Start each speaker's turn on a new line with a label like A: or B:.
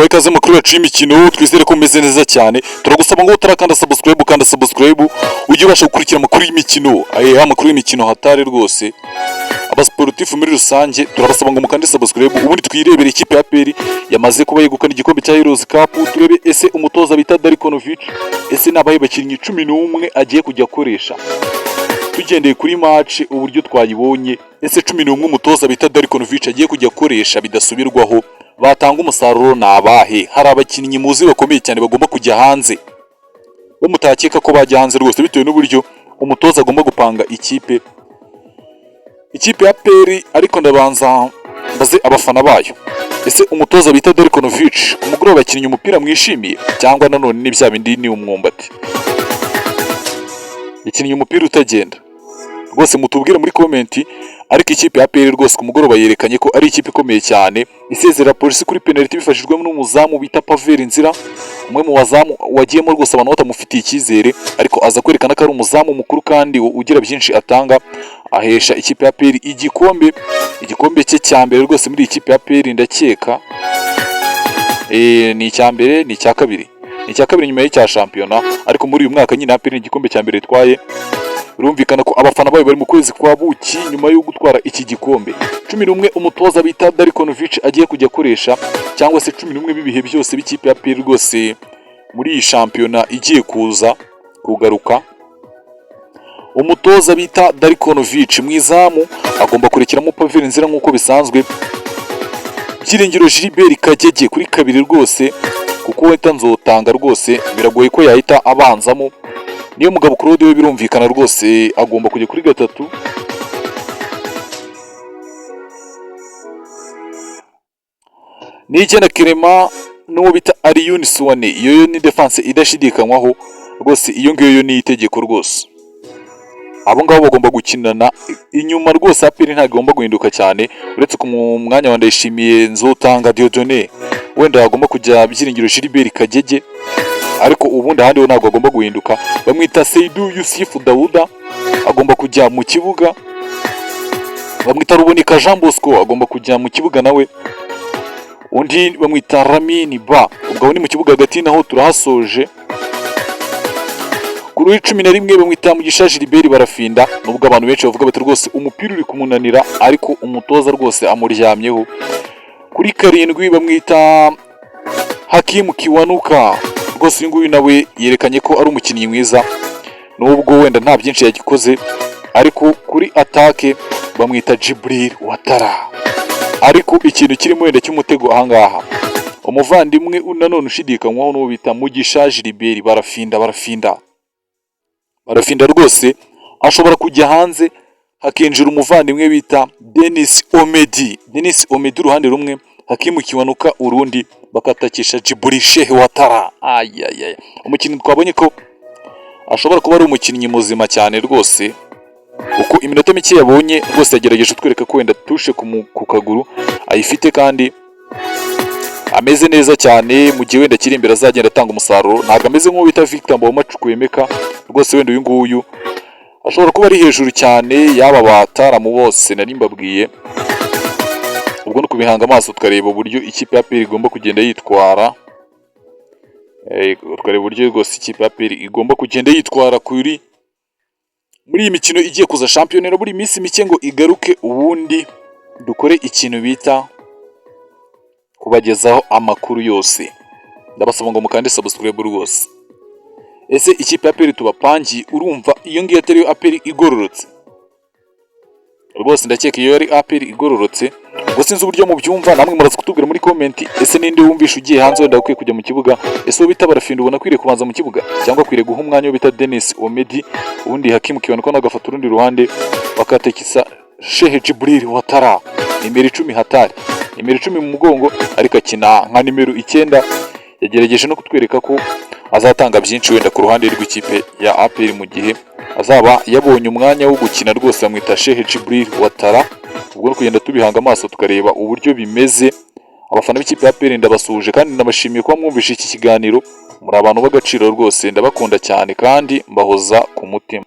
A: tubaye ikaze makuru yacu y'imikino, twizere ko meze neza cyane. Turagusaba ngo utarakanda subscribe ujye ubasha gukurikira amakuru y'imikino. Amakuru y'imikino hatari rwose. Abasportif muri rusange turabasaba ngo mukande subscribe ubundi twirebere ikipe ya APR yamaze kuba yegukana igikombe cya Heroes Cup. Turebe ese umutoza bita Darikonovic ese nabaye bakinnyi 11 agiye kujya akoresha. Tugendeye kuri match uburyo twayibonye, ese 11 umutoza bita Darikonovic agiye kujya akoresha bidasubirwaho batanga umusaruro nabahe. Hari abakinnyi muzi bakomeye cyane bagomba kujya hanze, bamutakeka ko bajya hanze rwose bitewe n'uburyo umutoza agomba gupanga ikipe ya APR. Ariko ndabanza mbaze abafana bayo, ese umutoza bita Darikonovic umugoroba bakinnye umupira mwishimiye cyangwa nanone ni bya bindi ni umwumbati yakinnye umupira utagenda rwose? Mutubwire muri comment. Ariko ikipe ya APR rwose ku mugoroba yerekanye ko ari ikipe ikomeye cyane, isezera polisi kuri penalty bifashijwemo n'umuzamu bita Pavel Nzira, umwe mu bazamu wagiyemo rwose abantu batamufitiye icyizere, ariko aza kwerekana ko ari umuzamu mukuru kandi ugira byinshi atanga, ahesha ikipe ya APR igikombe cye cya mbere rwose muri ikipe ya APR. Ndakeka ni icya mbere ni icya kabiri nyuma y'icya shampiyona, ariko muri uyu mwaka nyine APR igikombe cya mbere itwaye. Birumvikana ko abafana bayo bari mu kwezi kwa buki nyuma yo gutwara iki gikombe. 11 umutoza bita Darikonovic agiye kujya akoresha, cyangwa se 11 bibihe byose b'ikipe ya APR rwose muri iyi shampiyona igiye kugaruka. Umutoza bita Darikonovic mwizamu agomba kurekeramo Pavel Nzira nk'uko bisanzwe. Byiringiro Gilbert Kagege kuri kabiri rwose, kuko wenda nzotanga rwose biragoye ko yahita abanzamo. Niyo mugabo Claude we birumvikana rwose agomba kujya kuri gatatu. Nijyana Clement n'uwo bita Alioune Suwane, iyo ni defense idashidikanywaho rwose, iyo ngiyo ni itegeko rwose. Abo ngabo bagomba gukinana inyuma rwose. APR ntabwo igomba guhinduka cyane, uretse ku mwanya wa Ndayishimiye Nzotanga Dieudonné wenda agomba kujya Byiringiro Gilbert Kagege, ariko ubundi ahandi ho ntabwo agomba guhinduka. Bamwita Seydou Youssif Daouda agomba kujya mu kibuga, bamwita Ruboneka Jean Bosco agomba kujya mu kibuga nawe, undi bamwita Lamine Ba ubwo ni mu kibuga hagati naho turahasoje. Kuri 11 bamwita Mugisha Gilbert Barafinda, nubwo abantu benshi bavuga bati rwose umupira uri kumunanira, ariko umutoza rwose amuryamyeho. Kuri 7 bamwita Hakim Kiwanuka rwose, uyu nguyu nawe yerekanye ko ari umukinnyi mwiza nubwo wenda nta byinshi yagikoze. Ariko kuri atake bamwita Jibril Watara, ariko ikintu kirimo wenda cy'umutego ahangaha, umuvandimwe nanone ushidikanywaho n'uwo bita Mugisha Gilbert Barafinda rwose ashobora kujya hanze hakinjira umuvandimwe bita Denis Omedi uruhande rumwe, Hakim Kiwanuka urundi, bakatakisha Jibril Sheikh Watara. Umukinnyi twabonye ko ashobora kuba ari umukinnyi muzima cyane rwose, uko iminota mike yabonye rwose yagerageje kutwereka ko wenda tushe ku kaguru ayifite kandi ameze neza cyane. Mu gihe wenda kiri imbere azagenda atanga umusaruro, ntabwo ameze nk'uwo bita Victor Mboma Chukwemeka rwose. Wenda uyu nguyu ashobora kuba ari hejuru cyane yaba bataramu bose nari mbabwiye. Ubwo no kubihanga amaso tukareba uburyo ikipe ya APR igomba kugenda yitwara, tukareba uburyo rwose ikipe ya APR igomba kugenda yitwara muri iyi mikino igiye kuza shampiyona buri minsi mike ngo igaruke, ubundi dukore ikintu bita kubagezaho amakuru yose. Ndabasaba ngo mukande subscribe rwose. Ese ikipe ya APR tubapangi, urumva iyo ngiyo atari APR igororotse rwose? Ndakeka iyo ari APR igororotse. Ubwo sinzi uburyo mubyumva, namwe muraza kutubwira muri comment. Ese ninde wumvisha ugiye hanze wenda ukwiye kujya mu kibuga? Ese bita Barafinda ubona kwiriye kubanza mu kibuga, cyangwa kwiriye guha umwanya wo bita Denis Omedi, ubundi Hakim Kiwanuka n'agafata urundi ruhande bakatekisa Sheikh Jibril Watara, nimero 10 hatari, nimero 10 mu mugongo, ariko akina nka nimero 9. Yagerageje no kutwereka ko azatanga byinshi wenda ku ruhande rw'ikipe ya APR mu gihe azaba yabonye umwanya wo gukina rwose. Bamwita Sheikh Jibril Watara. Ubwo no kugenda tubihanga amaso tukareba uburyo bimeze. Abafana b'ikipe ya APR ndabasuje kandi ndabashimiye kuba mwumvishe iki kiganiro. Muri abantu b'agaciro rwose, ndabakunda cyane kandi mbahoza ku mutima.